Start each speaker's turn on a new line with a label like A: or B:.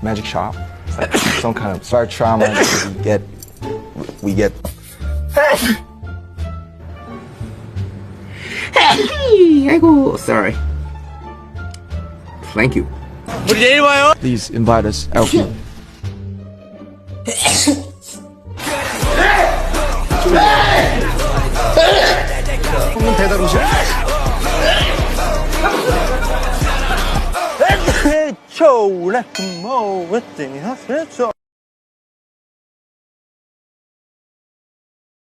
A: magic shop. It's like some kind of start trauma. We get.
B: 아이고, sorry. Thank you.
C: 우리 내일 봐요.
A: Please invite us out here. 배달 음식.
C: 초래 뭐 어때 하세요?